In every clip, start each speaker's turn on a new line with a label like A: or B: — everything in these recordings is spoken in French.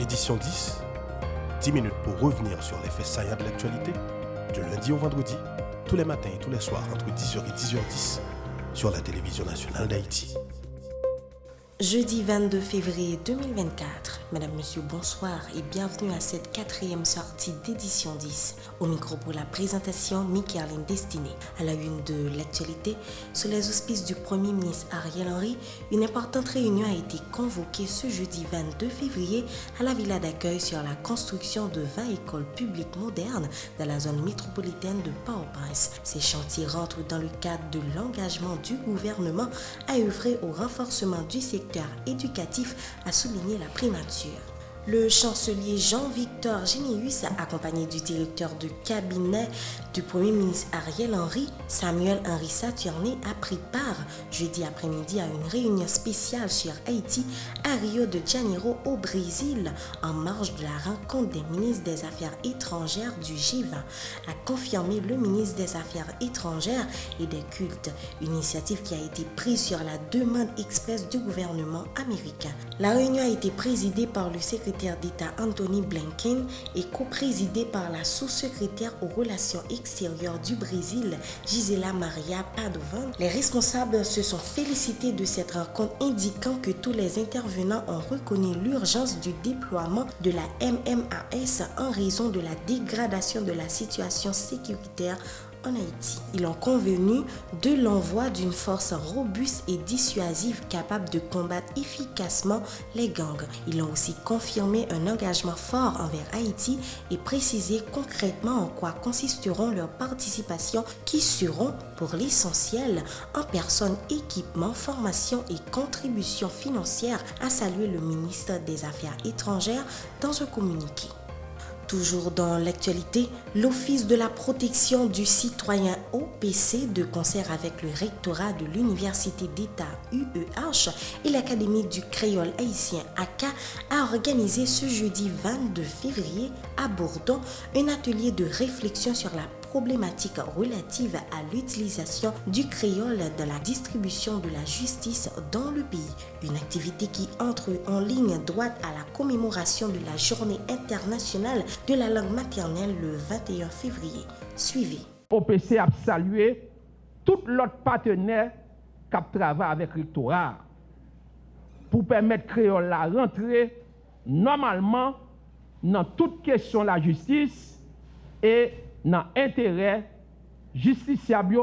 A: Édition 10, 10 minutes pour revenir sur les faits saillants de l'actualité, du lundi au vendredi, tous les matins et tous les soirs entre 10h et 10h10 sur la télévision nationale d'Haïti.
B: Jeudi 22 février 2024. Mesdames, Messieurs, bonsoir et bienvenue à cette 4e sortie d'édition 10. Au micro pour la présentation, Michaeline Destinée. À la une de l'actualité, sous les auspices du Premier ministre Ariel Henry, une importante réunion a été convoquée ce jeudi 22 février à la villa d'accueil sur la construction de 20 écoles publiques modernes dans la zone métropolitaine de Port-au-Prince. Ces chantiers rentrent dans le cadre de l'engagement du gouvernement à œuvrer au renforcement du secteur éducatif, a souligné la primature. Le chancelier Jean-Victor Génius, accompagné du directeur de cabinet du Premier ministre Ariel Henry, Samuel Henry Saturné, a pris part jeudi après-midi à une réunion spéciale sur Haïti à Rio de Janeiro au Brésil, en marge de la rencontre des ministres des Affaires étrangères du G20, a confirmé le ministre des Affaires étrangères et des cultes, une initiative qui a été prise sur la demande expresse du gouvernement américain. La réunion a été présidée par le secrétaire d'État Anthony Blinken et co-présidée par la sous-secrétaire aux relations extérieures du Brésil, Gisela Maria Padovan. Les responsables se sont félicités de cette rencontre, indiquant que tous les intervenants ont reconnu l'urgence du déploiement de la MMAS en raison de la dégradation de la situation sécuritaire en Haïti. Ils ont convenu de l'envoi d'une force robuste et dissuasive capable de combattre efficacement les gangs. Ils ont aussi confirmé un engagement fort envers Haïti et précisé concrètement en quoi consisteront leurs participations qui seront, pour l'essentiel, en personnes, équipements, formation et contributions financières, a salué le ministre des Affaires étrangères dans un communiqué. Toujours dans l'actualité, l'Office de la protection du citoyen OPC, de concert avec le rectorat de l'Université d'État UEH et l'Académie du créole haïtien ACA, a organisé ce jeudi 22 février à Bourdon un atelier de réflexion sur la problématique relative à l'utilisation du créole dans la distribution de la justice dans le pays. Une activité qui entre en ligne droite à la commémoration de la Journée internationale de la langue maternelle le 21 février. Suivez.
C: OPC a salué tout l'autre partenaire qui travaille avec le rectorat pour permettre créole la rentrer normalement dans toute question de la justice et dans l'intérêt justiciable,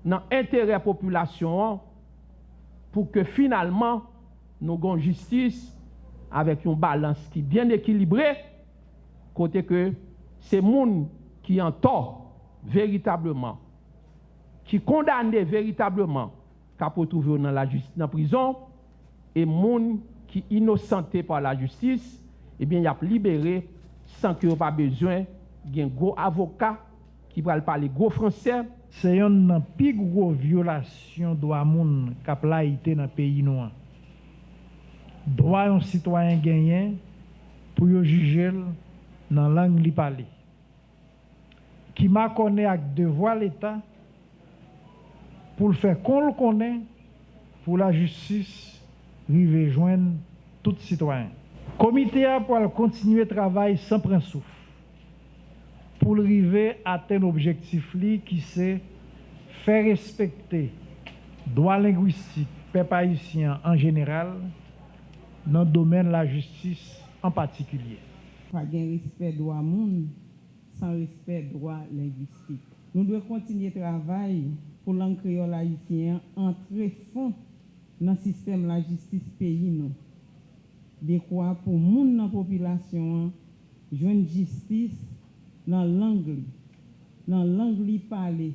C: dans l'intérêt population, pour que finalement nous ayons justice avec une balance qui est bien équilibrée, côté que c'est monde qui en tort véritablement, qui condamné véritablement, qui peut trouver dans la prison, et monde qui innocenté par la justice, eh bien il a libéré sans qu'il n'y ait pas besoin d'un gros avocat qui va parler gros français.
D: C'est une plus grosse violation de droit moun qu'a plaité dans le pays noir. Droit un citoyen gagné pour juger dans la langue li parler. Qui m'a connaît avec devoir l'État pour le faire qu'on le connaît pour la justice rive joindre tout citoyen. Comité a pour continuer le travail sans prendre souffle, pour arriver à atteindre l'objectif qui c'est faire respecter droit linguistique peuple haïtien en général dans le domaine de la justice en particulier.
E: Pas de respect droit monde sans respect droit linguistique. Nous devons continuer le travail pour langue créole haïtien entrer fond dans le système de la justice pays nous. De quoi pour monde dans la population joindre justice dans la langue li parler,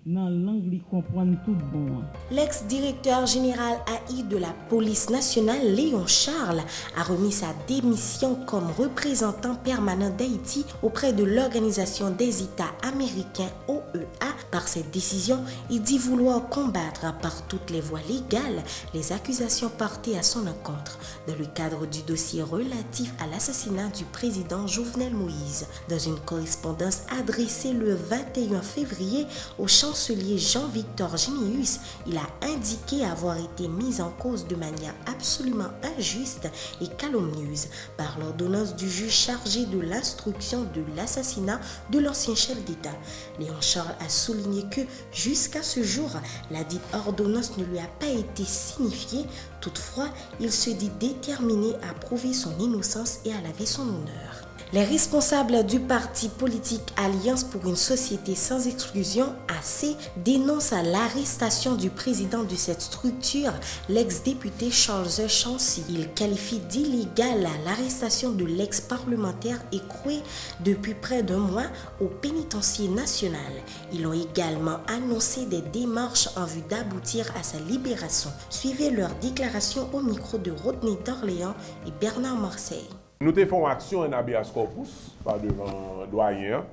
E: dans la langue li comprendre tout bon.
B: L'ex-directeur général AI de la police nationale, Léon Charles, a remis sa démission comme représentant permanent d'Haïti auprès de l'Organisation des États américains OEA. Par cette décision, il dit vouloir combattre par toutes les voies légales les accusations portées à son encontre dans le cadre du dossier relatif à l'assassinat du président Jovenel Moïse. Dans une correspondance adressée le 21 février au chancelier chancelier Jean-Victor Genius, il a indiqué avoir été mis en cause de manière absolument injuste et calomnieuse par l'ordonnance du juge chargé de l'instruction de l'assassinat de l'ancien chef d'État. Léon Charles a souligné que jusqu'à ce jour, la dite ordonnance ne lui a pas été signifiée. Toutefois, il se dit déterminé à prouver son innocence et à laver son honneur. Les responsables du parti politique Alliance pour une société sans exclusion, AC, dénoncent l'arrestation du président de cette structure, l'ex-député Charles Chancy. Ils qualifient d'illégale l'arrestation de l'ex-parlementaire écroué depuis près d'un mois au pénitencier national. Ils ont également annoncé des démarches en vue d'aboutir à sa libération. Suivez leur déclaration au micro de Rodney d'Orléans et Bernard Marseille.
F: Nous avons fait une action en habeas corpus par devant doyen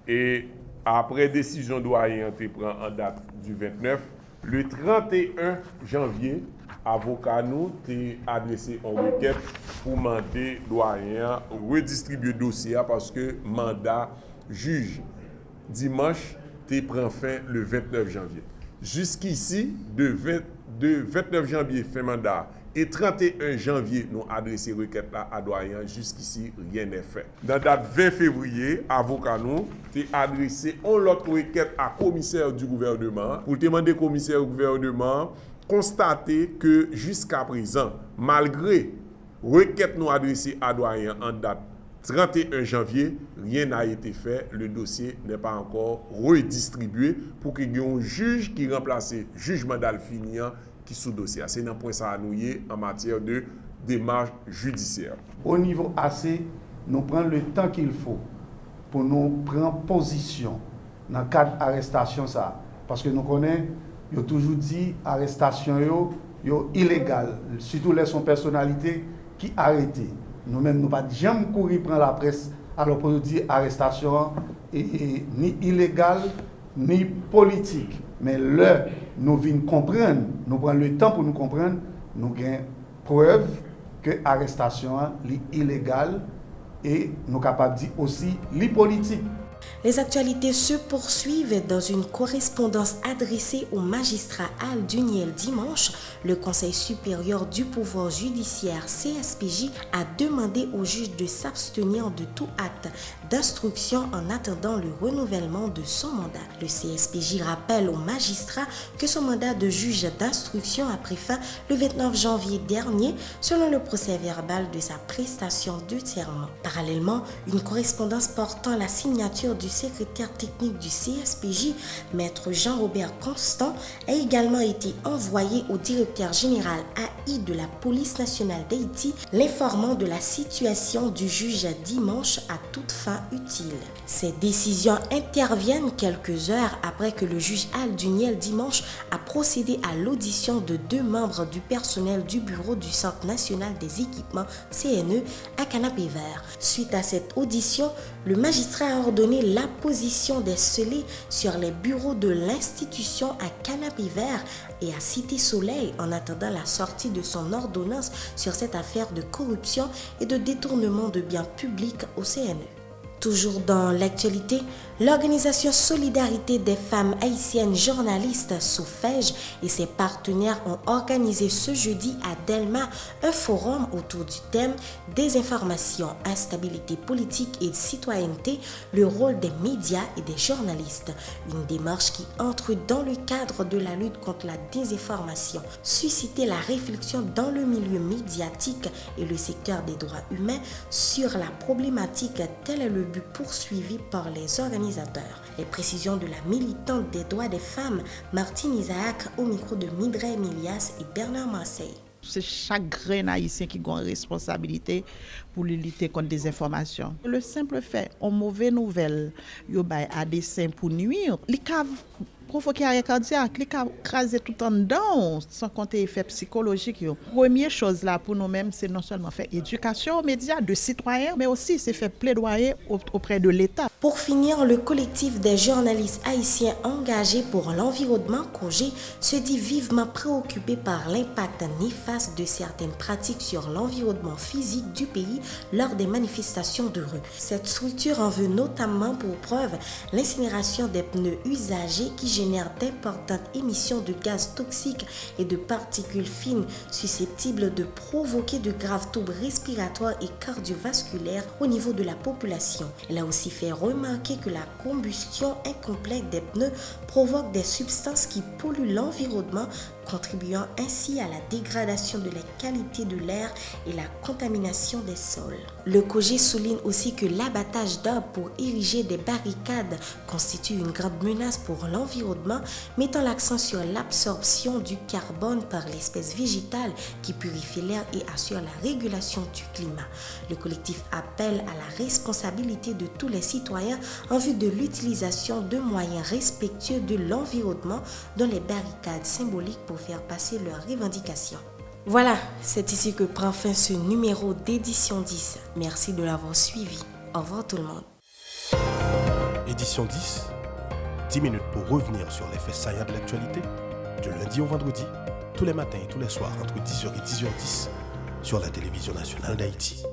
F: et après décision doyen te prend en date du 29, le 31 janvier, avocat nous t'a adressé une requête pour demander doyen redistribuer le dossier parce que mandat juge dimanche te prend fin le 29 janvier. Jusqu'ici, de 29 janvier fin mandat et 31 janvier, nous adressé requête là à doyen. Jusqu'ici, rien n'est fait. Dans la date 20 février, avocat nous a adressé une autre requête à commissaire du gouvernement pour demander au commissaire du gouvernement constater que jusqu'à présent, malgré requête nous adressée à doyen en date 31 janvier, rien n'a été fait. Le dossier n'est pas encore redistribué pour qu'il y ait un juge qui remplace le juge Mandalfinian qui sous dossier. C'est un point ça à nouer en matière de démarche judiciaire.
G: Au niveau AC, nous prenons le temps qu'il faut pour nous prendre position dans le cadre d'arrestation. Parce que nous connaissons, il a toujours dit arrestation est illégale, surtout les son personnalité qui arrêtent. Nous-mêmes, nous ne pouvons jamais courir prendre la presse alors pour nous dire arrestation est ni illégale ni politique. Mais là, nous venons comprendre, nous prenons le temps pour nous comprendre, nous avons preuve que l'arrestation est illégale et nous sommes capables de dire aussi politique.
B: Les actualités se poursuivent dans une correspondance adressée au magistrat Al Duniel dimanche. Le Conseil supérieur du pouvoir judiciaire CSPJ a demandé au juge de s'abstenir de tout acte d'instruction en attendant le renouvellement de son mandat. Le CSPJ rappelle au magistrat que son mandat de juge d'instruction a pris fin le 29 janvier dernier selon le procès verbal de sa prestation de serment. Parallèlement, une correspondance portant la signature du secrétaire technique du CSPJ, maître Jean-Robert Constant, a également été envoyée au directeur général AI de la police nationale d'Haïti, l'informant de la situation du juge dimanche à toute fin utile. Ces décisions interviennent quelques heures après que le juge Al Duniel dimanche a procédé à l'audition de 2 membres du personnel du bureau du Centre national des équipements CNE à Canapé Vert. Suite à cette audition, le magistrat a ordonné l'apposition des scellés sur les bureaux de l'institution à Canapé Vert et à Cité Soleil en attendant la sortie de son ordonnance sur cette affaire de corruption et de détournement de biens publics au CNE. Toujours dans l'actualité, l'organisation Solidarité des femmes haïtiennes journalistes SOFEJ et ses partenaires ont organisé ce jeudi à Delma un forum autour du thème Désinformation, instabilité politique et citoyenneté, le rôle des médias et des journalistes. Une démarche qui entre dans le cadre de la lutte contre la désinformation, susciter la réflexion dans le milieu médiatique et le secteur des droits humains sur la problématique, tel est le but poursuivi par les organisateurs. Les précisions de la militante des droits des femmes, Martine Isaac, au micro de Midray Milias et Bernard Marseille.
H: C'est chaque grain haïtien qui a une responsabilité pour lutter contre des informations. Le simple fait, en mauvaise nouvelle, yo bay à dessein pour nuire, li ka provoquer arrêt cardiaque, li ka craser tout en dedans, sans compter effet psychologique yo. Première chose là pour nous-mêmes, c'est non seulement faire éducation aux médias de citoyens, mais aussi c'est faire plaidoyer auprès de l'État.
B: Pour finir, le collectif des journalistes haïtiens engagés pour l'environnement, COJE, se dit vivement préoccupé par l'impact néfaste de certaines pratiques sur l'environnement physique du pays lors des manifestations de rue. Cette structure en veut notamment pour preuve l'incinération des pneus usagés qui génèrent d'importantes émissions de gaz toxiques et de particules fines susceptibles de provoquer de graves troubles respiratoires et cardiovasculaires au niveau de la population. Elle a aussi fait remarquer que la combustion incomplète des pneus provoque des substances qui polluent l'environnement, contribuant ainsi à la dégradation de la qualité de l'air et la contamination des sols. Le COJE souligne aussi que l'abattage d'arbres pour ériger des barricades constitue une grande menace pour l'environnement, mettant l'accent sur l'absorption du carbone par l'espèce végétale qui purifie l'air et assure la régulation du climat. Le collectif appelle à la responsabilité de tous les citoyens en vue de l'utilisation de moyens respectueux de l'environnement, dont les barricades symboliques pour faire passer leurs revendications. Voilà, c'est ici que prend fin ce numéro d'édition 10. Merci de l'avoir suivi. Au revoir tout le monde.
A: Édition 10, 10 minutes pour revenir sur les faits saillants de l'actualité, du lundi au vendredi, tous les matins et tous les soirs entre 10h et 10h10 sur la télévision nationale d'Haïti.